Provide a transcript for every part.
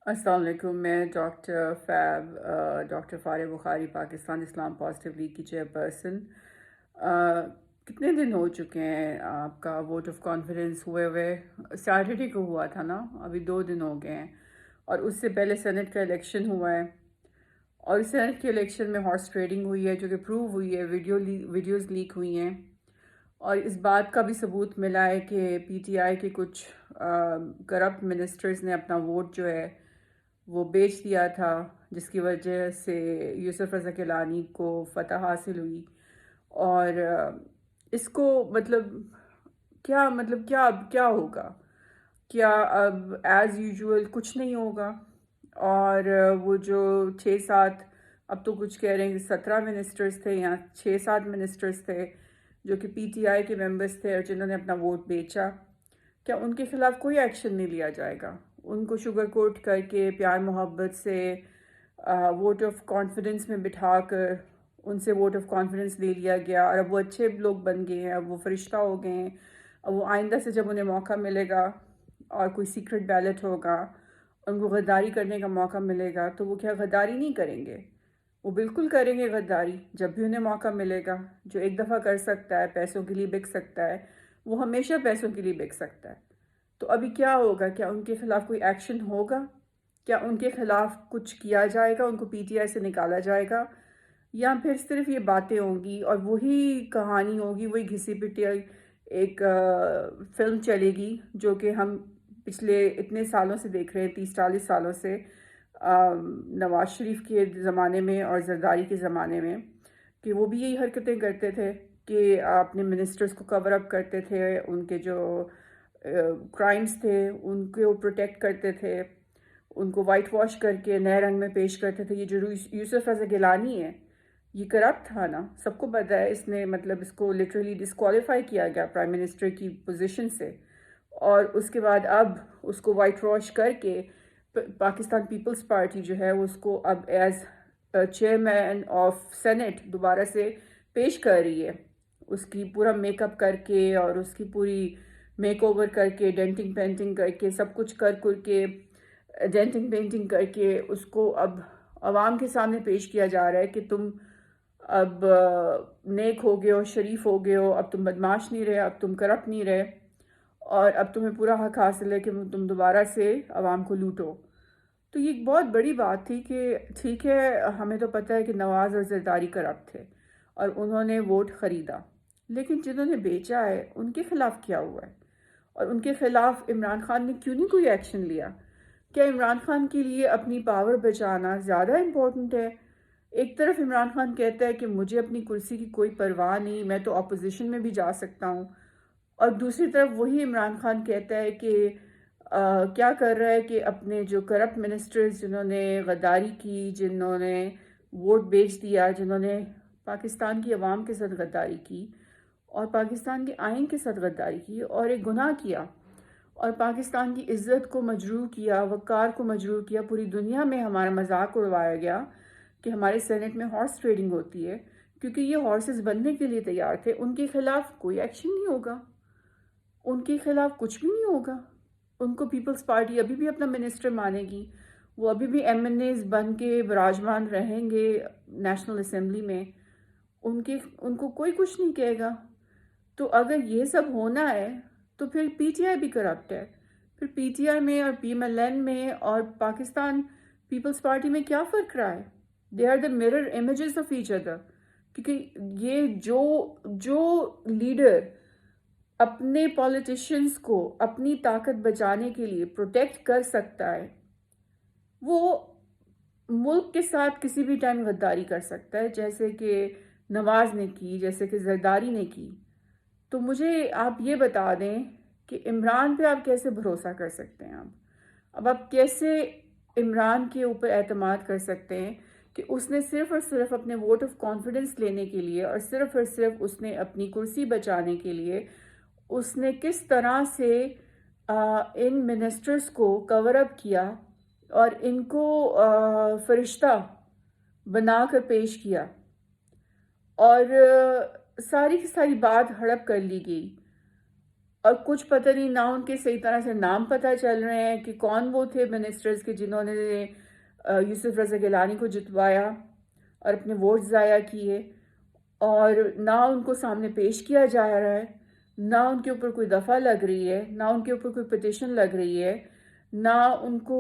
السلام علیکم. میں ڈاکٹر فارغ بخاری، پاکستان اسلام پازیٹیو لیگ کی چیئرپرسن. کتنے دن ہو چکے ہیں آپ کا ووٹ آف کانفیڈنس ہوئے سیٹرڈے کو ہوا تھا نا؟ ابھی 2 دن ہو گئے ہیں، اور اس سے پہلے سینٹ کا الیکشن ہوا ہے، اور سینٹ کے الیکشن میں ہارس ٹریڈنگ ہوئی ہے جو کہ پروو ہوئی ہے، ویڈیوز لیک ہوئی ہیں. اور اس بات کا بھی ثبوت ملا ہے کہ پی ٹی آئی کے کچھ کرپٹ منسٹرز نے اپنا ووٹ جو ہے وہ بیچ دیا تھا، جس کی وجہ سے یوسف رضا گیلانی کو فتح حاصل ہوئی. اور اس کو کیا اب کیا ہوگا؟ کیا اب ایز یوزول کچھ نہیں ہوگا؟ اور وہ جو 6-7، اب تو کچھ کہہ رہے ہیں کہ 17 منسٹرز تھے یا 6-7 منسٹرز تھے جو کہ پی ٹی آئی کے ممبرز تھے اور جنہوں نے اپنا ووٹ بیچا، کیا ان کے خلاف کوئی ایکشن نہیں لیا جائے گا؟ ان کو شوگر کوٹ کر کے پیار محبت سے ووٹ آف کانفیڈنس میں بٹھا کر ان سے ووٹ آف کانفیڈنس لے لیا گیا، اور اب وہ اچھے لوگ بن گئے ہیں، اب وہ فرشتہ ہو گئے ہیں. اب وہ آئندہ سے جب انہیں موقع ملے گا اور کوئی سیکرٹ بیلٹ ہوگا، ان کو غداری کرنے کا موقع ملے گا، تو وہ کیا غداری نہیں کریں گے؟ وہ بالکل کریں گے غداری. جب بھی انہیں موقع ملے گا، جو ایک دفعہ کر سکتا ہے، پیسوں کے لیے بک سکتا ہے، وہ ہمیشہ پیسوں کے لیے بک سکتا ہے. تو ابھی کیا ہوگا؟ کیا ان کے خلاف کوئی ایکشن ہوگا؟ کیا ان کے خلاف کچھ کیا جائے گا؟ ان کو پی ٹی آئی سے نکالا جائے گا؟ یا پھر صرف یہ باتیں ہوں گی اور وہی کہانی ہوگی، وہی گھسی پٹی ایک فلم چلے گی جو کہ ہم پچھلے اتنے سالوں سے دیکھ رہے ہیں، 30-40 سالوں سے، نواز شریف کے زمانے میں اور زرداری کے زمانے میں، کہ وہ بھی یہی حرکتیں کرتے تھے کہ اپنے منسٹرز کو کور اپ کرتے تھے، ان کے جو کرائمز تھے ان کو پروٹیکٹ کرتے تھے، ان کو وائٹ واش کر کے نئے رنگ میں پیش کرتے تھے. یہ جو یوسف رضا گیلانی ہے، یہ کرپٹ تھا نا، سب کو پتہ ہے. اس نے اس کو لٹرلی ڈسکوالیفائی کیا گیا پرائم منسٹر کی پوزیشن سے، اور اس کے بعد اب اس کو وائٹ واش کر کے پاکستان پیپلز پارٹی جو ہے وہ اس کو اب ایز چیئرمین آف سینٹ دوبارہ سے پیش کر رہی ہے. اس کی پورا میک اپ کر کے اور اس کی پوری میک اوور کر کے، ڈینٹنگ پینٹنگ کر کے، سب کچھ کر کے، ڈینٹنگ پینٹنگ کر کے اس کو اب عوام کے سامنے پیش کیا جا رہا ہے کہ تم اب نیک ہو گئے ہو، شریف ہو گئے ہو، اب تم بدماش نہیں رہے، اب تم کرپٹ نہیں رہے، اور اب تمہیں پورا حق حاصل ہے کہ تم دوبارہ سے عوام کو لوٹو. تو یہ ایک بہت بڑی بات تھی کہ ٹھیک ہے، ہمیں تو پتہ ہے کہ نواز اور زرداری کرپٹ تھے اور انہوں نے ووٹ خریدا، لیکن جنہوں نے بیچا ہے ان کے خلاف کیا ہوا ہے؟ اور ان کے خلاف عمران خان نے کیوں نہیں کوئی ایکشن لیا؟ کیا عمران خان کے لیے اپنی پاور بچانا زیادہ امپورٹنٹ ہے؟ ایک طرف عمران خان کہتا ہے کہ مجھے اپنی کرسی کی کوئی پرواہ نہیں، میں تو اپوزیشن میں بھی جا سکتا ہوں، اور دوسری طرف وہی عمران خان کہتا ہے کہ کیا کر رہا ہے کہ اپنے جو کرپٹ منسٹرز جنہوں نے غداری کی، جنہوں نے ووٹ بیچ دیا، جنہوں نے پاکستان کی عوام کے ساتھ غداری کی اور پاکستان کے آئین کے ساتھ غداری کی اور ایک گناہ کیا اور پاکستان کی عزت کو مجروح کیا، وقار کو مجروح کیا، پوری دنیا میں ہمارا مذاق اڑوایا گیا کہ ہمارے سینٹ میں ہارس ٹریڈنگ ہوتی ہے، کیونکہ یہ ہارسز بننے کے لیے تیار تھے. ان کے خلاف کوئی ایکشن نہیں ہوگا، ان کے خلاف کچھ بھی نہیں ہوگا. ان کو پیپلز پارٹی ابھی بھی اپنا منسٹر مانے گی، وہ ابھی بھی ایم این ایز بن کے براجمان رہیں گے نیشنل اسمبلی میں، ان کو کوئی کچھ نہیں کہے گا. تو اگر یہ سب ہونا ہے تو پھر پی ٹی آئی بھی کرپٹ ہے. پھر پی ٹی آئی میں اور پی ایم ایل این میں اور پاکستان پیپلز پارٹی میں کیا فرق رہا ہے؟ They are the mirror images of each other. کیونکہ یہ جو لیڈر اپنے پولیٹیشنز کو اپنی طاقت بچانے کے لیے پروٹیکٹ کر سکتا ہے، وہ ملک کے ساتھ کسی بھی ٹائم غداری کر سکتا ہے، جیسے کہ نواز نے کی، جیسے کہ زرداری نے کی. تو مجھے آپ یہ بتا دیں کہ عمران پہ آپ کیسے بھروسہ کر سکتے ہیں؟ اب آپ کیسے عمران کے اوپر اعتماد کر سکتے ہیں کہ اس نے صرف اور صرف اپنے ووٹ آف کانفیڈنس لینے کے لیے اور صرف اس نے اپنی کرسی بچانے کے لیے اس نے کس طرح سے ان منسٹرز کو کور اپ کیا اور ان کو فرشتہ بنا کر پیش کیا، اور ساری کی ساری بات ہڑپ کر لی گئی. اور کچھ پتہ نہیں، نہ ان کے صحیح طرح سے نام پتہ چل رہے ہیں کہ کون وہ تھے منسٹرز کے جنہوں نے یوسف رضا گیلانی کو جتوایا اور اپنے ووٹ ضائع کیے، اور نہ ان کو سامنے پیش کیا جا رہا ہے، نہ ان کے اوپر کوئی دفعہ لگ رہی ہے، نہ ان کے اوپر کوئی پٹیشن لگ رہی ہے، نہ ان کو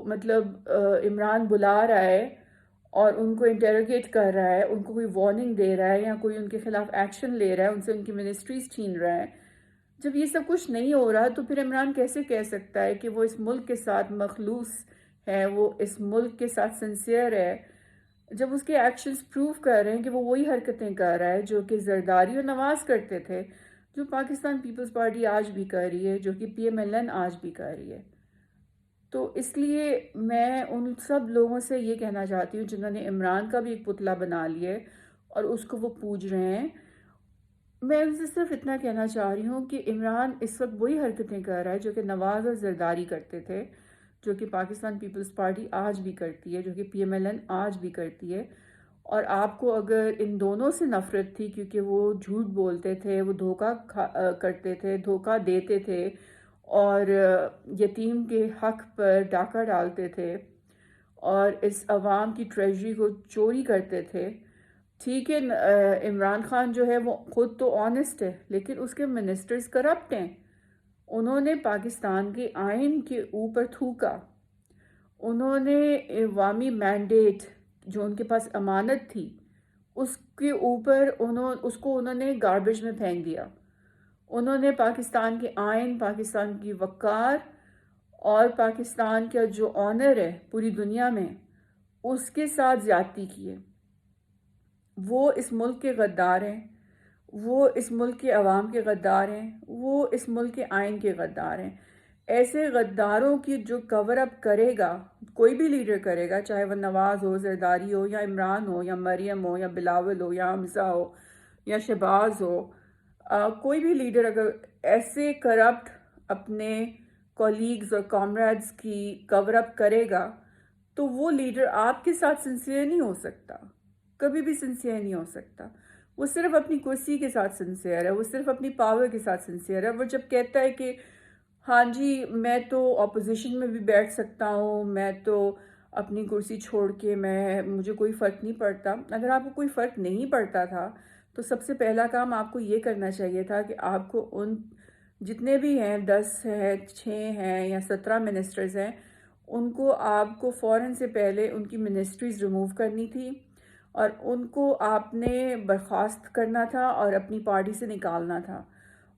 مطلب عمران بلا رہا ہے اور ان کو انٹیروگیٹ کر رہا ہے، ان کو کوئی وارننگ دے رہا ہے یا کوئی ان کے خلاف ایکشن لے رہا ہے، ان سے ان کی منسٹریز چھین رہا ہے۔ جب یہ سب کچھ نہیں ہو رہا تو پھر عمران کیسے کہہ سکتا ہے کہ وہ اس ملک کے ساتھ مخلوص ہے، وہ اس ملک کے ساتھ سنسیئر ہے، جب اس کے ایکشنز پروف کر رہے ہیں کہ وہ وہی حرکتیں کر رہا ہے جو کہ زرداری اور نواز کرتے تھے، جو پاکستان پیپلز پارٹی آج بھی کر رہی ہے، جو کہ پی ایم ایل این آج بھی کر رہی ہے۔ تو اس لیے میں ان سب لوگوں سے یہ کہنا چاہتی ہوں جنہوں نے عمران کا بھی ایک پتلا بنا لیا ہے اور اس کو وہ پوج رہے ہیں، میں ان سے صرف اتنا کہنا چاہ رہی ہوں کہ عمران اس وقت وہی حرکتیں کر رہا ہے جو کہ نواز اور زرداری کرتے تھے، جو کہ پاکستان پیپلز پارٹی آج بھی کرتی ہے، جو کہ پی ایم ایل این آج بھی کرتی ہے۔ اور آپ کو اگر ان دونوں سے نفرت تھی کیونکہ وہ جھوٹ بولتے تھے، وہ دھوکہ کرتے تھے، دھوکہ دیتے تھے، اور یتیم کے حق پر ڈاکہ ڈالتے تھے اور اس عوام کی ٹریجری کو چوری کرتے تھے، ٹھیک ہے، عمران خان جو ہے وہ خود تو آنیسٹ ہے لیکن اس کے منسٹرز کرپٹ ہیں۔ انہوں نے پاکستان کے آئین کے اوپر تھوکا، انہوں نے عوامی مینڈیٹ جو ان کے پاس امانت تھی اس کے اوپر انہوں نے گاربیج میں پھینک دیا۔ انہوں نے پاکستان کے آئین، پاکستان کی وقار اور پاکستان کا جو آنر ہے پوری دنیا میں، اس کے ساتھ زیادتی کی ہے۔ وہ اس ملک کے غدار ہیں، وہ اس ملک کے عوام کے غدار ہیں، وہ اس ملک کے آئین کے غدار ہیں۔ ایسے غداروں کی جو کور اپ کرے گا، کوئی بھی لیڈر کرے گا، چاہے وہ نواز ہو، زرداری ہو، یا عمران ہو، یا مریم ہو، یا بلاول ہو، یا حمزہ ہو، یا شہباز ہو، کوئی بھی لیڈر اگر ایسے کرپٹ اپنے کولیگز اور کامریڈز کی کور اپ کرے گا تو وہ لیڈر آپ کے ساتھ سنسیئر نہیں ہو سکتا، کبھی بھی سنسیئر نہیں ہو سکتا۔ وہ صرف اپنی کرسی کے ساتھ سنسیئر ہے، وہ صرف اپنی پاور کے ساتھ سنسیئر ہے۔ وہ جب کہتا ہے کہ ہاں جی میں تو اپوزیشن میں بھی بیٹھ سکتا ہوں، میں تو اپنی کرسی چھوڑ کے مجھے کوئی فرق نہیں پڑتا، اگر آپ کو کوئی فرق نہیں پڑتا تھا تو سب سے پہلا کام آپ کو یہ کرنا چاہیے تھا کہ آپ کو ان جتنے بھی ہیں، 10 ہیں، 6 ہیں یا 17 منسٹرز ہیں، ان کو آپ کو فوراً سے پہلے ان کی منسٹریز ریموو کرنی تھی اور ان کو آپ نے برخاست کرنا تھا اور اپنی پارٹی سے نکالنا تھا۔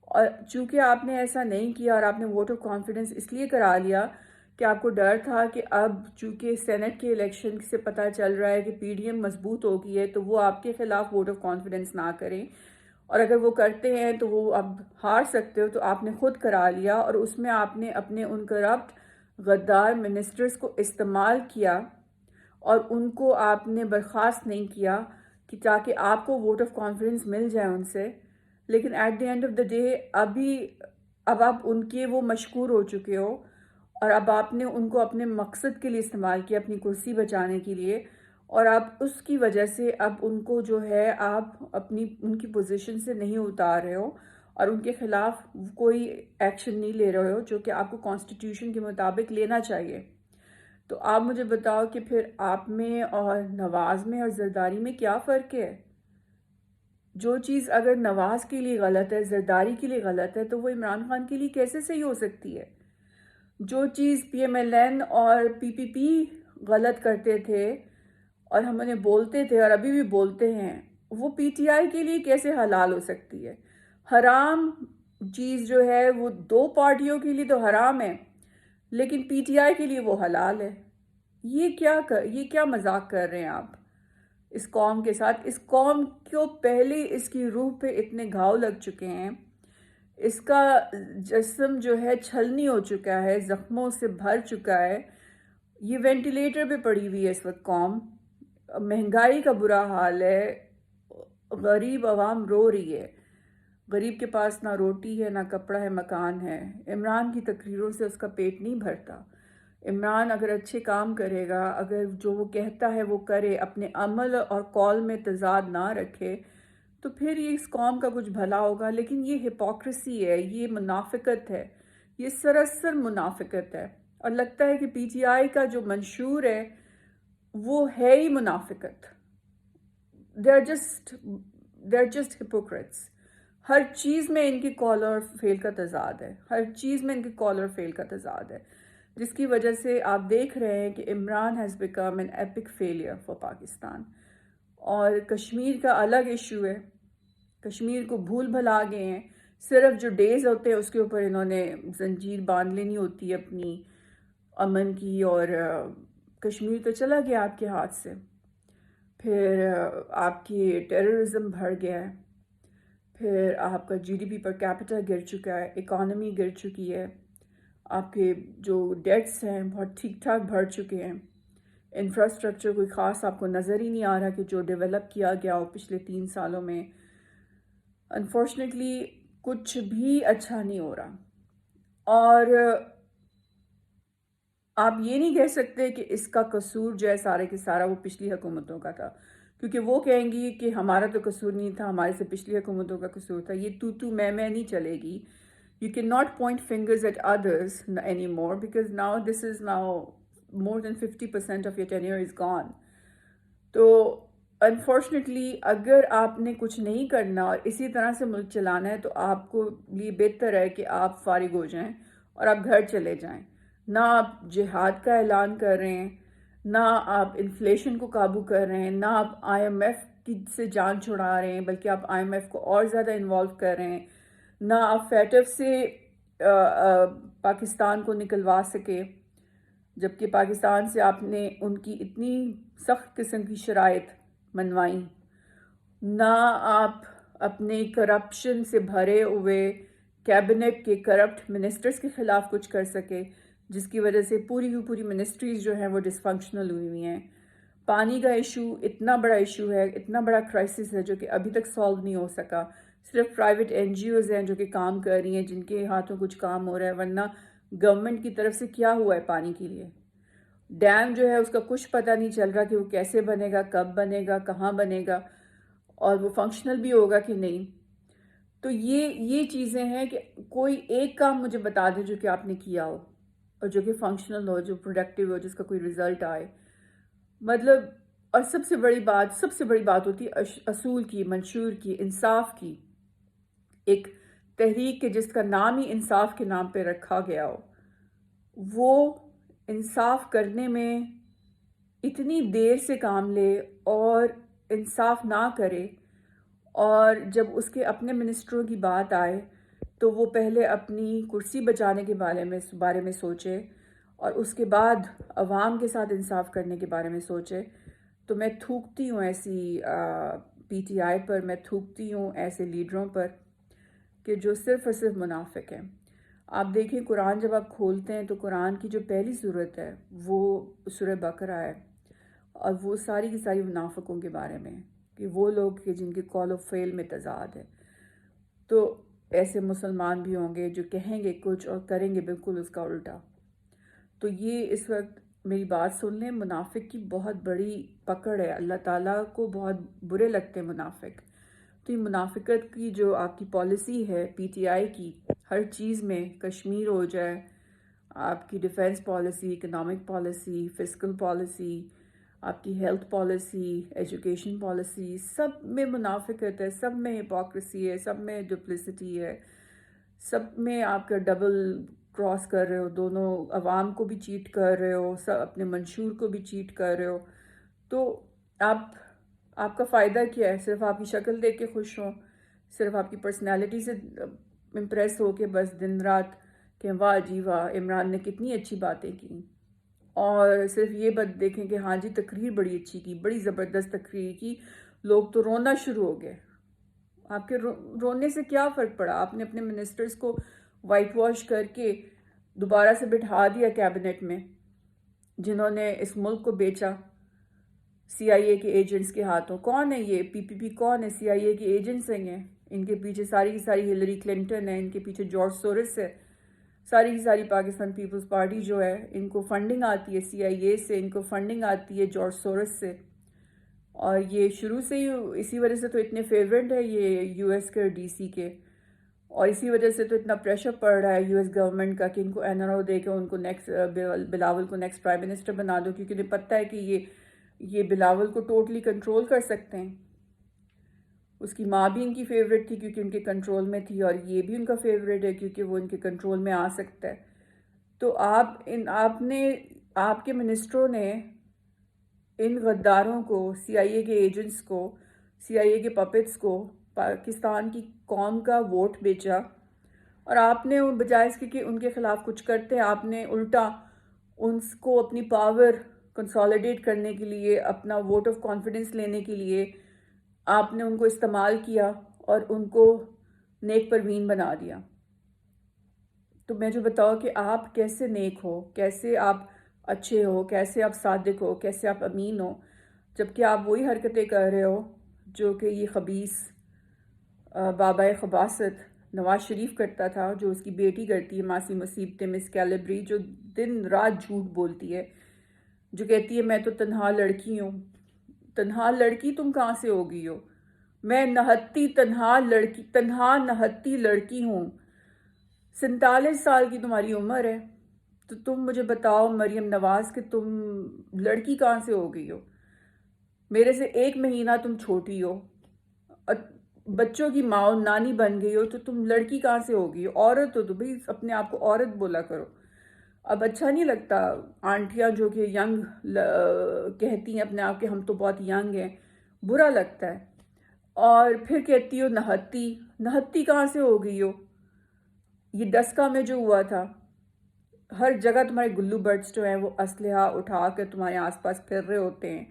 اور چونکہ آپ نے ایسا نہیں کیا اور آپ نے ووٹ آف کانفیڈنس اس لیے کرا لیا کہ آپ کو ڈر تھا کہ اب چونکہ سینٹ کے الیکشن سے پتہ چل رہا ہے کہ پی ڈی ایم مضبوط ہو گئی ہے تو وہ آپ کے خلاف ووٹ آف کانفیڈنس نہ کریں، اور اگر وہ کرتے ہیں تو وہ اب ہار سکتے ہو، تو آپ نے خود کرا لیا اور اس میں آپ نے اپنے ان کرپٹ غدار منسٹرز کو استعمال کیا اور ان کو آپ نے برخاست نہیں کیا کہ تاکہ آپ کو ووٹ آف کانفیڈنس مل جائے ان سے۔ لیکن at the end of the day اب آپ ان کے وہ مشکور ہو چکے ہو اور اب آپ نے ان کو اپنے مقصد کے لیے استعمال کیا، اپنی کرسی بچانے کے لیے، اور آپ اس کی وجہ سے اب ان کو جو ہے آپ ان کی پوزیشن سے نہیں اتار رہے ہو اور ان کے خلاف کوئی ایکشن نہیں لے رہے ہو جو کہ آپ کو کانسٹیٹیوشن کے مطابق لینا چاہیے۔ تو آپ مجھے بتاؤ کہ پھر آپ میں اور نواز میں اور زرداری میں کیا فرق ہے؟ جو چیز اگر نواز کے لیے غلط ہے، زرداری کے لیے غلط ہے، تو وہ عمران خان کے لیے کیسے صحیح ہو سکتی ہے؟ جو چیز پی ایم ایل این اور پی پی پی غلط کرتے تھے اور ہم انہیں بولتے تھے اور ابھی بھی بولتے ہیں، وہ پی ٹی آئی کے لیے کیسے حلال ہو سکتی ہے؟ حرام چیز جو ہے وہ 2 پارٹیوں کے لیے تو حرام ہے لیکن پی ٹی آئی کے لیے وہ حلال ہے۔ یہ کیا مذاق کر رہے ہیں آپ اس قوم کے ساتھ؟ اس قوم کو پہلے اس کی روح پہ اتنے گھاؤ لگ چکے ہیں، اس کا جسم جو ہے چھلنی ہو چکا ہے، زخموں سے بھر چکا ہے، یہ وینٹیلیٹر پہ پڑی ہوئی ہے اس وقت قوم، مہنگائی کا برا حال ہے، غریب عوام رو رہی ہے، غریب کے پاس نہ روٹی ہے، نہ کپڑا ہے، مکان ہے۔ عمران کی تقریروں سے اس کا پیٹ نہیں بھرتا۔ عمران اگر اچھے کام کرے گا، اگر جو وہ کہتا ہے وہ کرے، اپنے عمل اور قول میں تضاد نہ رکھے، تو پھر یہ اس قوم کا کچھ بھلا ہوگا. لیکن یہ ہپوکریسی ہے, یہ منافقت ہے, یہ سراسر منافقت ہے. اور لگتا ہے کہ پی ٹی آئی کا جو منشور ہے وہ ہے ہی منافقت. They are just hypocrites. ہر چیز میں ان کی کال اور فیل کا تضاد ہے, ہر چیز میں ان کی کال اور فیل کا تضاد ہے, جس کی وجہ سے آپ دیکھ رہے ہیں کہ Imran has become an epic failure for Pakistan. اور کشمیر کا الگ ایشو ہے, کشمیر کو بھول بھلا گئے ہیں. صرف جو ڈیز ہوتے ہیں اس کے اوپر انہوں نے زنجیر باندھ لینی ہوتی ہے اپنی امن کی, اور کشمیر تو چلا گیا آپ کے ہاتھ سے. پھر آپ کی ٹیررزم بڑھ گیا ہے, پھر آپ کا G D P per capita گر چکا ہے, اکانومی گر چکی ہے, آپ کے جو ڈیٹس ہیں بہت ٹھیک ٹھاک بڑھ چکے ہیں. انفراسٹرکچر کوئی خاص آپ کو نظر ہی نہیں آ رہا کہ جو ڈیولپ کیا گیا ہو پچھلے 3 سالوں میں. انفارچونیٹلی کچھ بھی اچھا نہیں ہو رہا. اور آپ یہ نہیں کہہ سکتے کہ اس کا قصور جو ہے سارے کے سارا وہ پچھلی حکومتوں کا تھا, کیونکہ وہ کہیں گی کہ ہمارا تو قصور نہیں تھا, ہمارے سے پچھلی حکومتوں کا قصور تھا. یہ تو میں نہیں چلے گی. You cannot point fingers at others anymore, because now this is now more than 50% of your tenure is gone. تو انفارچونیٹلی اگر آپ نے کچھ نہیں کرنا اور اسی طرح سے ملک چلانا ہے تو آپ کو لیے بہتر ہے کہ آپ فارغ ہو جائیں اور آپ گھر چلے جائیں. نہ آپ جہاد کا اعلان کر رہے ہیں, نہ آپ انفلیشن کو قابو کر رہے ہیں, نہ آپ آئی ایم ایف سے جان چھڑا رہے ہیں, بلکہ آپ آئی ایم ایف کو اور زیادہ انوالو کر رہے ہیں. نہ آپ فیٹف سے پاکستان کو نکلوا سکے, جبکہ پاکستان سے آپ نے ان کی اتنی سخت قسم کی شرائط منوائیں. نہ آپ اپنے کرپشن سے بھرے ہوئے کیبنٹ کے کرپٹ منسٹرز کے خلاف کچھ کر سکے, جس کی وجہ سے پوری کی پوری منسٹریز جو ہیں وہ ڈس فنکشنل ہوئی ہوئی ہیں. پانی کا ایشو اتنا بڑا ایشو ہے, اتنا بڑا کرائسس ہے جو کہ ابھی تک سالو نہیں ہو سکا. صرف پرائیویٹ این جی اوز ہیں جو کہ کام کر رہی ہیں, جن کے ہاتھوں کچھ کام ہو رہا ہے, ورنہ گورنمنٹ کی طرف سے کیا ہوا ہے پانی کے لیے. ڈیم جو ہے اس کا کچھ پتہ نہیں چل رہا کہ وہ کیسے بنے گا, کب بنے گا, کہاں بنے گا, اور وہ فنکشنل بھی ہوگا کہ نہیں. تو یہ چیزیں ہیں کہ کوئی ایک کام مجھے بتا دیں جو کہ آپ نے کیا ہو اور جو کہ فنکشنل ہو, جو پروڈکٹیو ہو, جس کا کوئی رزلٹ آئے. مطلب, اور سب سے بڑی بات ہوتی ہے اصول کی, منشور کی, انصاف کی. ایک تحریک کے جس کا نام ہی انصاف کے نام پہ رکھا گیا ہو, وہ انصاف کرنے میں اتنی دیر سے کام لے اور انصاف نہ کرے, اور جب اس کے اپنے منسٹروں کی بات آئے تو وہ پہلے اپنی کرسی بچانے کے بارے میں سوچے اور اس کے بعد عوام کے ساتھ انصاف کرنے کے بارے میں سوچے. تو میں تھوکتی ہوں ایسی پی ٹی آئی پر, میں تھوکتی ہوں ایسے لیڈروں پر کہ جو صرف اور صرف منافق ہیں. آپ دیکھیں قرآن جب آپ کھولتے ہیں تو قرآن کی جو پہلی صورت ہے وہ سورہ بقرہ ہے, اور وہ ساری کی ساری منافقوں کے بارے میں, کہ وہ لوگ کہ جن کے قول و فعل میں تضاد ہے. تو ایسے مسلمان بھی ہوں گے جو کہیں گے کچھ اور کریں گے بالکل اس کا الٹا. تو یہ اس وقت میری بات سن لیں, منافق کی بہت بڑی پکڑ ہے, اللہ تعالیٰ کو بہت برے لگتے ہیں منافق. تو یہ منافقت کی جو آپ کی پالیسی ہے پی ٹی آئی کی, ہر چیز میں, کشمیر ہو جائے, آپ کی defence policy, economic policy, fiscal policy, آپ کی ہیلتھ پالیسی, ایجوکیشن پالیسی, سب میں منافقت ہے, سب میں ہپوکریسی ہے, سب میں ڈپلیسٹی ہے, سب میں آپ کا ڈبل کراس کر رہے ہو, دونوں عوام کو بھی چیٹ کر رہے ہو, سب اپنے منشور کو بھی چیٹ کر رہے ہو. تو آپ کا فائدہ کیا ہے؟ صرف آپ کی شکل دیکھ کے خوش ہوں, صرف آپ کی پرسنالٹی سے امپریس ہو کے بس دن رات کہ واہ جی واہ عمران نے کتنی اچھی باتیں کی, اور صرف یہ بات دیکھیں کہ ہاں جی تقریر بڑی اچھی کی, بڑی زبردست تقریر کی, لوگ تو رونا شروع ہو گئے. آپ کے رونے سے کیا فرق پڑا؟ آپ نے اپنے منسٹرز کو وائٹ واش کر کے دوبارہ سے بٹھا دیا کیبنٹ میں, جنہوں نے اس ملک کو بیچا سی آئی اے کے ایجنٹس کے ہاتھوں. کون ہے یہ پی پی پی؟ کون ہے؟ سی آئی اے کے ایجنٹس ہیں. ان کے پیچھے ساری کی ساری ہلری کلنٹن ہے, ان کے پیچھے جارج سورس ہے, ساری کی ساری پاکستان پیپلز پارٹی جو ہے ان کو فنڈنگ آتی ہے سی آئی اے سے, ان کو فنڈنگ آتی ہے جارج سورس سے. اور یہ شروع سے ہی اسی وجہ سے تو اتنے فیورنٹ ہے یہ یو ایس کے ڈی سی کے، اور اسی وجہ سے تو اتنا پریشر پڑ رہا ہے یو ایس گورنمنٹ کا کہ ان کو این آر او دے کے ان کو نیکسٹ بلاول کو نیکسٹ پرائم منسٹر بنا دو، کیونکہ انہیں پتہ ہے کہ یہ بلاول کو ٹوٹلی کنٹرول کر سکتے ہیں۔ اس کی ماں بھی ان کی فیوریٹ تھی کیونکہ ان کے کنٹرول میں تھی، اور یہ بھی ان کا فیوریٹ ہے کیونکہ وہ ان کے کنٹرول میں آ سکتا ہے۔ تو آپ کے منسٹروں نے ان غداروں کو، سی آئی اے کے ایجنٹس کو، سی آئی اے کے پپٹس کو پاکستان کی قوم کا ووٹ بیچا، اور آپ نے بجائے اس کے کہ ان کے خلاف کچھ کرتے، آپ نے الٹا ان کو اپنی پاور کنسالیڈیٹ کرنے کے لیے، اپنا ووٹ آف کانفیڈنس لینے کے لیے آپ نے ان کو استعمال کیا اور ان کو نیک پروین بنا دیا۔ تو میں جو بتاؤ کہ آپ کیسے نیک ہو، کیسے آپ اچھے ہو، کیسے آپ صادق ہو، کیسے آپ امین ہو، جبکہ آپ وہی حرکتیں کر رہے ہو جو کہ یہ خبیث بابا خباثت نواز شریف کرتا تھا، جو اس کی بیٹی کرتی ہے ماسی مصیبتیں مس کیلیبری، جو دن رات جھوٹ بولتی ہے، جو کہتی ہے میں تو تنہا لڑکی ہوں۔ تنہا لڑکی تم کہاں سے ہو گئی ہو؟ میں تنہا نہتی لڑکی ہوں۔ 47 سال کی تمہاری عمر ہے، تو تم مجھے بتاؤ مریم نواز کہ تم لڑکی کہاں سے ہو گئی ہو؟ میرے سے 1 مہینہ تم چھوٹی ہو، اور بچوں کی ماں نانی بن گئی ہو، تو تم لڑکی کہاں سے ہو گئی ہو؟ عورت ہو تو بھئی اپنے آپ کو عورت بولا کرو۔ اب اچھا نہیں لگتا آنٹیاں جو کہ ینگ کہتی ہیں اپنے آپ کے ہم تو بہت ینگ ہیں، برا لگتا ہے۔ اور پھر کہتی ہو نہتی کہاں سے ہو گئی ہو؟ یہ ڈسکا میں جو ہوا تھا، ہر جگہ تمہارے گلو برڈز جو ہیں وہ اسلحہ اٹھا کر تمہارے آس پاس پھر رہے ہوتے ہیں،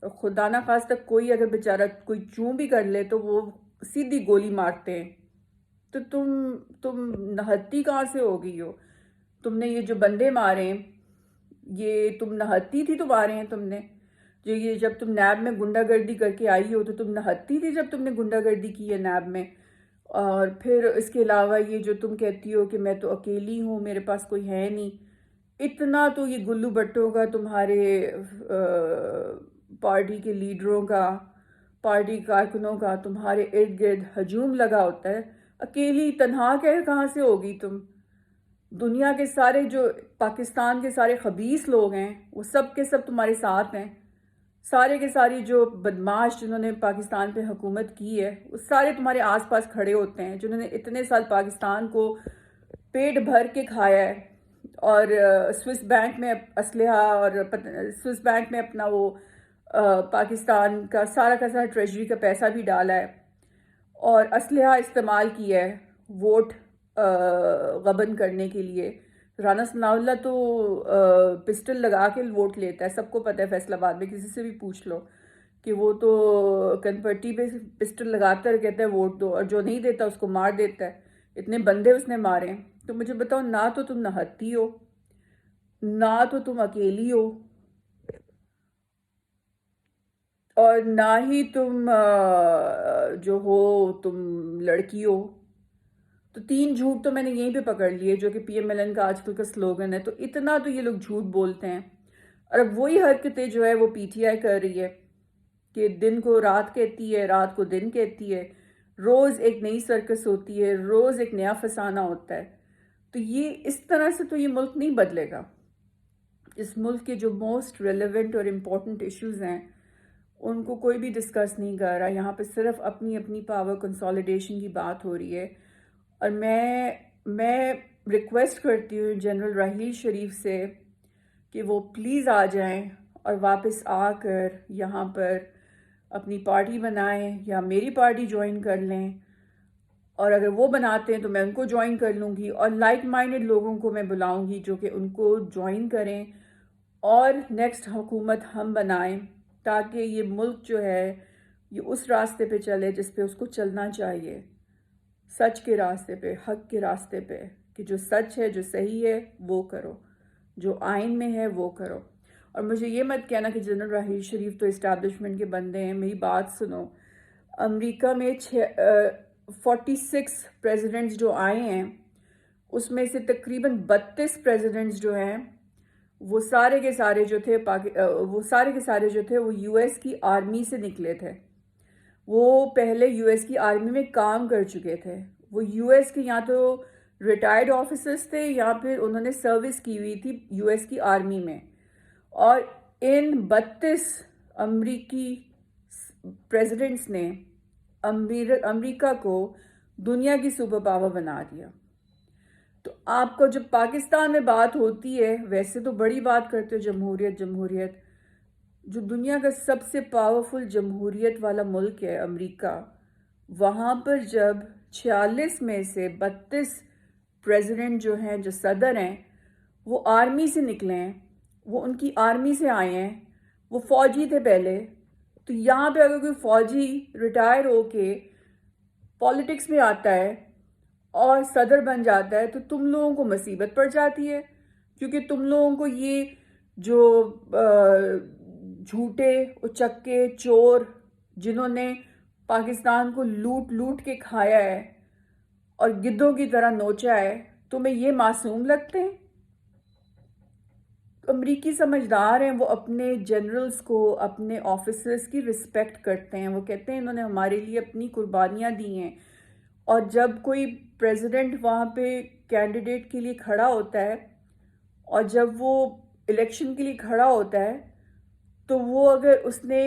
اور خدا نہ خواستہ کوئی اگر بیچارہ کوئی چوں بھی کر لے تو وہ سیدھی گولی مارتے ہیں۔ تو تم نہتی کہاں سے ہو گئی ہو؟ تم نے یہ جو بندے مارے ہیں، یہ تم نہتی تھی تو مارے ہیں تم نے؟ جو یہ جب تم نیب میں گنڈا گردی کر کے آئی ہو تو تم نہتی تھی جب تم نے گنڈا گردی کی ہے نیب میں؟ اور پھر اس کے علاوہ یہ جو تم کہتی ہو کہ میں تو اکیلی ہوں، میرے پاس کوئی ہے نہیں، اتنا تو یہ گلو بٹوں کا، تمہارے پارٹی کے لیڈروں کا، پارٹی کارکنوں کا تمہارے ارد گرد ہجوم لگا ہوتا ہے۔ اکیلی تنہا کہاں سے ہوگی تم؟ دنیا کے سارے جو پاکستان کے سارے خبیث لوگ ہیں وہ سب کے سب تمہارے ساتھ ہیں، سارے کے ساری جو بدماش جنہوں نے پاکستان پہ حکومت کی ہے وہ سارے تمہارے آس پاس کھڑے ہوتے ہیں، جنہوں نے اتنے سال پاکستان کو پیٹ بھر کے کھایا ہے، اور سوئس بینک میں اسلحہ، اور سوئس بینک میں اپنا وہ پاکستان کا سارا ٹریجری کا پیسہ بھی ڈالا ہے، اور اسلحہ استعمال کیا ہے ووٹ غبن کرنے کے لیے۔ رانا ثناء اللہ تو پسٹل لگا کے ووٹ لیتا ہے، سب کو پتہ ہے، فیصل آباد میں کسی سے بھی پوچھ لو کہ وہ تو کنپٹی پہ پسٹل لگاتا ہے اور کہتا ہے ووٹ دو، اور جو نہیں دیتا اس کو مار دیتا ہے۔ اتنے بندے اس نے مارے ہیں۔ تو مجھے بتاؤ، نہ تو تم نہتی ہو، نہ تو تم اکیلی ہو، اور نہ ہی تم جو ہو تم لڑکی ہو۔ تو 3 جھوٹ تو میں نے یہیں پہ پکڑ لیے، جو کہ پی ایم ایل این کا آج کل کا سلوگن ہے۔ تو اتنا تو یہ لوگ جھوٹ بولتے ہیں، اور اب وہی حرکتیں جو ہے وہ پی ٹی آئی کر رہی ہے کہ دن کو رات کہتی ہے، رات کو دن کہتی ہے، روز ایک نئی سرکس ہوتی ہے، روز ایک نیا فسانہ ہوتا ہے۔ تو یہ اس طرح سے تو یہ ملک نہیں بدلے گا۔ اس ملک کے جو موسٹ ریلیونٹ اور امپورٹنٹ ایشوز ہیں ان کو کوئی بھی ڈسکس نہیں کر رہا، یہاں پہ صرف اپنی اپنی پاور کنسالیڈیشن کی بات ہو رہی ہے۔ اور میں ریکویسٹ کرتی ہوں جنرل راحیل شریف سے کہ وہ پلیز آ جائیں اور واپس آ کر یہاں پر اپنی پارٹی بنائیں، یا میری پارٹی جوائن کر لیں، اور اگر وہ بناتے ہیں تو میں ان کو جوائن کر لوں گی، اور لائک مائنڈڈ لوگوں کو میں بلاؤں گی جو کہ ان کو جوائن کریں، اور نیکسٹ حکومت ہم بنائیں، تاکہ یہ ملک جو ہے یہ اس راستے پہ چلے جس پہ اس کو چلنا چاہیے، سچ کے راستے پہ، حق کے راستے پہ، کہ جو سچ ہے، جو صحیح ہے وہ کرو، جو آئین میں ہے وہ کرو۔ اور مجھے یہ مت کہنا کہ جنرل راحیل شریف تو اسٹیبلشمنٹ کے بندے ہیں۔ میری بات سنو، امریکہ میں 46 پریزیڈنٹس جو آئے ہیں، اس میں سے تقریباً 32 پریزیڈنٹس جو ہیں وہ سارے کے سارے جو تھے وہ یو ایس کی آرمی سے نکلے تھے. وہ پہلے یو ایس کی آرمی میں کام کر چکے تھے. وہ یو ایس کے یا تو ریٹائرڈ آفیسرس تھے یا پھر انہوں نے سروس کی ہوئی تھی یو ایس کی آرمی میں. اور ان 32 امریکی پریزیڈنٹس نے امریکہ کو دنیا کی سپر پاور بنا دیا. تو آپ کو جب پاکستان میں بات ہوتی ہے، ویسے تو بڑی بات کرتے ہو جمہوریت، جو دنیا کا سب سے پاورفل جمہوریت والا ملک ہے امریکہ، وہاں پر جب 46 میں سے 32 پریزیڈنٹ جو ہیں، جو صدر ہیں، وہ آرمی سے نکلے ہیں، وہ ان کی آرمی سے آئے ہیں، وہ فوجی تھے پہلے. تو یہاں پہ اگر کوئی فوجی ریٹائر ہو کے پالیٹکس میں آتا ہے اور صدر بن جاتا ہے تو تم لوگوں کو مصیبت پڑ جاتی ہے، کیونکہ تم لوگوں کو یہ جو جھوٹے اچکے چور جنہوں نے پاکستان کو لوٹ کے کھایا ہے اور گدھوں کی طرح نوچا ہے، تمہیں یہ معصوم لگتے ہیں؟ امریکی سمجھدار ہیں، وہ اپنے جنرلز کو، اپنے آفیسرز کی رسپیکٹ کرتے ہیں. وہ کہتے ہیں انہوں نے ہمارے لیے اپنی قربانیاں دی ہیں. اور جب کوئی پریزیڈنٹ وہاں پہ کینڈیڈیٹ کے لیے کھڑا ہوتا ہے اور جب وہ الیکشن کے لیے کھڑا ہوتا ہے تو وہ اگر اس نے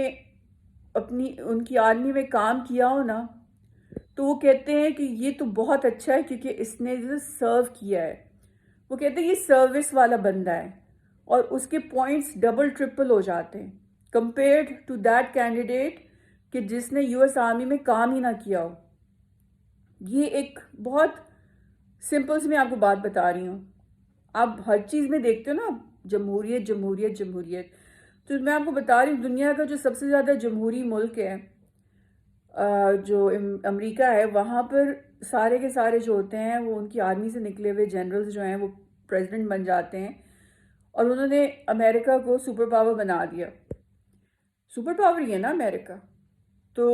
ان کی آرمی میں کام کیا ہو نا، تو وہ کہتے ہیں کہ یہ تو بہت اچھا ہے کیونکہ اس نے سرو کیا ہے. وہ کہتے ہیں یہ سروس والا بندہ ہے اور اس کے پوائنٹس ڈبل ٹرپل ہو جاتے ہیں کمپیئرڈ ٹو دیٹ کینڈیڈیٹ کہ جس نے یو ایس آرمی میں کام ہی نہ کیا ہو. یہ ایک بہت سمپل سے میں آپ کو بات بتا رہی ہوں. آپ ہر چیز میں دیکھتے ہو نا جمہوریت. تو میں آپ کو بتا رہی ہوں دنیا کا جو سب سے زیادہ جمہوری ملک ہے جو امریکہ ہے، وہاں پر سارے کے سارے جو ہوتے ہیں وہ ان کی آرمی سے نکلے ہوئے جنرلز جو ہیں وہ پریزیڈنٹ بن جاتے ہیں اور انہوں نے امریکہ کو سپر پاور بنا دیا. سپر پاور ہی ہے نا امریکہ. تو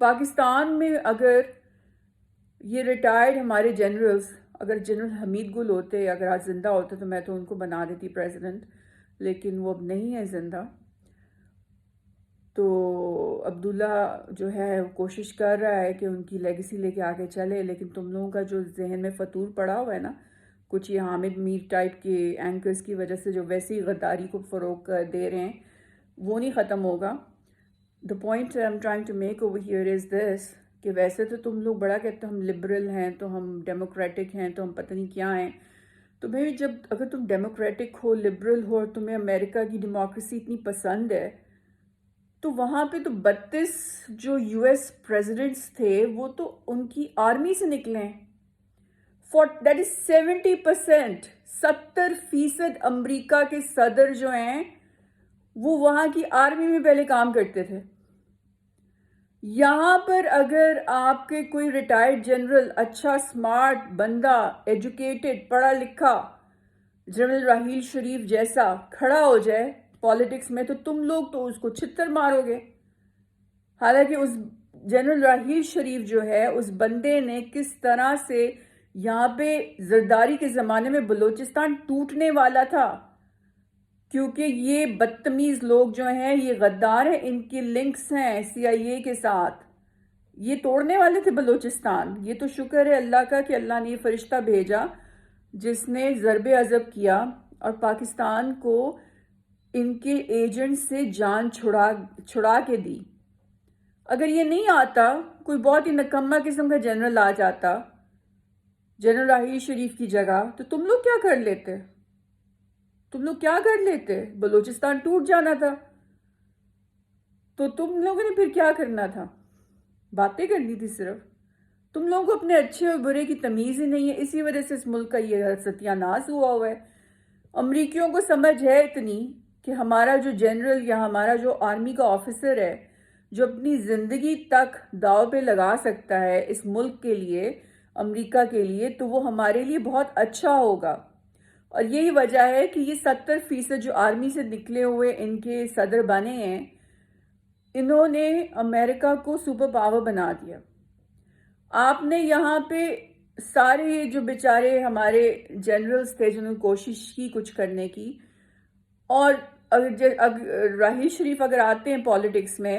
پاکستان میں اگر یہ ریٹائرڈ ہمارے جنرلز، اگر جنرل حمید گل ہوتے، اگر آج زندہ ہوتے تو میں تو ان کو بنا دیتی پریزیڈنٹ، لیکن وہ اب نہیں ہے زندہ. تو عبداللہ جو ہے وہ کوشش کر رہا ہے کہ ان کی لیگیسی لے کے آگے چلے، لیکن تم لوگوں کا جو ذہن میں فطور پڑا ہوا ہے نا، کچھ یہ حامد میر ٹائپ کے اینکرز کی وجہ سے جو ویسی غداری کو فروغ دے رہے ہیں، وہ نہیں ختم ہوگا. The point I'm trying to make over here is this کہ ویسے تو تم لوگ بڑا کہتے ہو ہم لبرل ہیں تو ہم ڈیموکریٹک ہیں تو ہم پتہ نہیں کیا ہیں. تو بھائی جب اگر تم ڈیموکریٹک ہو، لبرل ہو اور تمہیں امریکہ کی ڈیموکریسی اتنی پسند ہے تو وہاں پہ تو 32 جو یو ایس پریزیڈنٹس تھے وہ تو ان کی آرمی سے نکلے ہیں. دیٹ از 70%، 70% امریکہ کے صدر جو ہیں وہ وہاں کی آرمی میں پہلے کام کرتے تھے. یہاں پر اگر آپ کے کوئی ریٹائرڈ جنرل، اچھا سمارٹ بندہ، ایجوکیٹڈ، پڑھا لکھا، جنرل راحیل شریف جیسا کھڑا ہو جائے پالیٹکس میں تو تم لوگ تو اس کو چھتر مارو گے. حالانکہ اس جنرل راحیل شریف جو ہے اس بندے نے کس طرح سے یہاں پہ زرداری کے زمانے میں بلوچستان ٹوٹنے والا تھا، کیونکہ یہ بدتمیز لوگ جو ہیں یہ غدار ہیں، ان کی لنکس ہیں سی آئی اے کے ساتھ. یہ توڑنے والے تھے بلوچستان. یہ تو شکر ہے اللہ کا کہ اللہ نے یہ فرشتہ بھیجا جس نے ضرب عضب کیا اور پاکستان کو ان کے ایجنٹ سے جان چھڑا کے دی. اگر یہ نہیں آتا، کوئی بہت ہی نکمہ قسم کا جنرل آ جاتا جنرل راحیل شریف کی جگہ، تو تم لوگ کیا کر لیتے؟ بلوچستان ٹوٹ جانا تھا. تو تم لوگوں نے پھر کیا کرنا تھا؟ باتیں کرنی تھی صرف. تم لوگوں کو اپنے اچھے اور برے کی تمیز ہی نہیں ہے. اسی وجہ سے اس ملک کا یہ ستیہ ناز ہوا ہے. امریکیوں کو سمجھ ہے اتنی کہ ہمارا جو جنرل یا ہمارا جو آرمی کا آفیسر ہے جو اپنی زندگی تک داؤ پہ لگا سکتا ہے اس ملک کے لیے، امریکہ کے لیے، تو وہ ہمارے لیے بہت اچھا ہوگا. اور یہی وجہ ہے کہ یہ 70% جو آرمی سے نکلے ہوئے ان کے صدر بنے ہیں، انہوں نے امریکہ کو سپر پاور بنا دیا. آپ نے یہاں پہ سارے یہ جو بیچارے ہمارے جنرلز تھے جنہوں نے کوشش کی کچھ کرنے کی، اور اگر راہیل شریف اگر آتے ہیں پالیٹکس میں،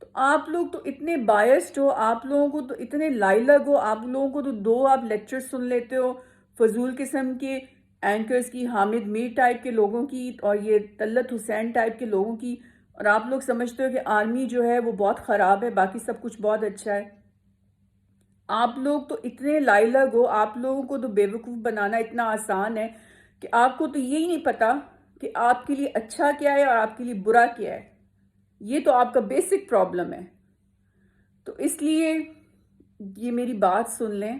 تو آپ لوگ تو اتنے بائسڈ ہو، آپ لوگوں کو تو اتنے لائلگ ہو، آپ لوگوں کو تو دو آپ لیکچر سن لیتے ہو فضول قسم کے اینکرز کی، حامد میر ٹائپ کے لوگوں کی اور یہ طلت حسین ٹائپ کے لوگوں کی، اور آپ لوگ سمجھتے ہو کہ آرمی جو ہے وہ بہت خراب ہے، باقی سب کچھ بہت اچھا ہے۔ آپ لوگ تو اتنے لائلگ ہو، آپ لوگوں کو تو بیوقوف بنانا اتنا آسان ہے کہ آپ کو تو یہی نہیں پتا کہ آپ کے لیے اچھا کیا ہے اور آپ کے لیے برا کیا ہے۔ یہ تو آپ کا بیسک پرابلم ہے۔ تو اس لیے یہ میری بات سن لیں،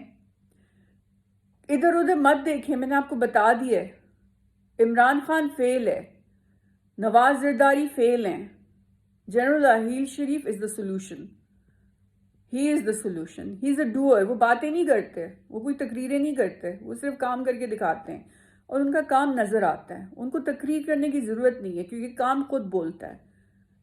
ادھر ادھر مت دیکھیں، میں نے آپ کو بتا دیا ہے، عمران خان فیل ہے، نواز زرداری فیل ہیں، general Raheel Sharif is the solution. He is the solution, he is a doer. وہ باتیں نہیں کرتے، وہ کوئی تقریریں نہیں کرتے، وہ صرف کام کر کے دکھاتے ہیں اور ان کا کام نظر آتا ہے۔ ان کو تقریر کرنے کی ضرورت نہیں ہے کیونکہ کام خود بولتا ہے۔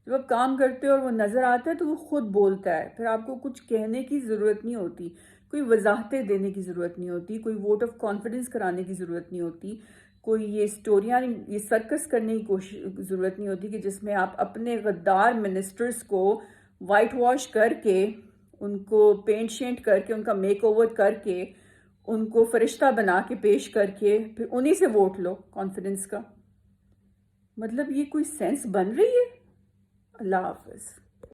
جب آپ کام کرتے ہو اور وہ نظر آتا ہے تو وہ خود بولتا ہے، پھر آپ کو کچھ کہنے کی ضرورت نہیں ہوتی، کوئی وضاحتیں دینے کی ضرورت نہیں ہوتی، کوئی ووٹ آف کانفیڈنس کرانے کی ضرورت نہیں ہوتی، کوئی یہ سٹوریاں یہ سرکس کرنے کی ضرورت نہیں ہوتی کہ جس میں آپ اپنے غدار منسٹرز کو وائٹ واش کر کے، ان کو پینٹ شینٹ کر کے، ان کا میک اوور کر کے، ان کو فرشتہ بنا کے پیش کر کے پھر انہی سے ووٹ لو کانفیڈنس کا۔ مطلب یہ کوئی سینس بن رہی ہے؟ اللہ حافظ۔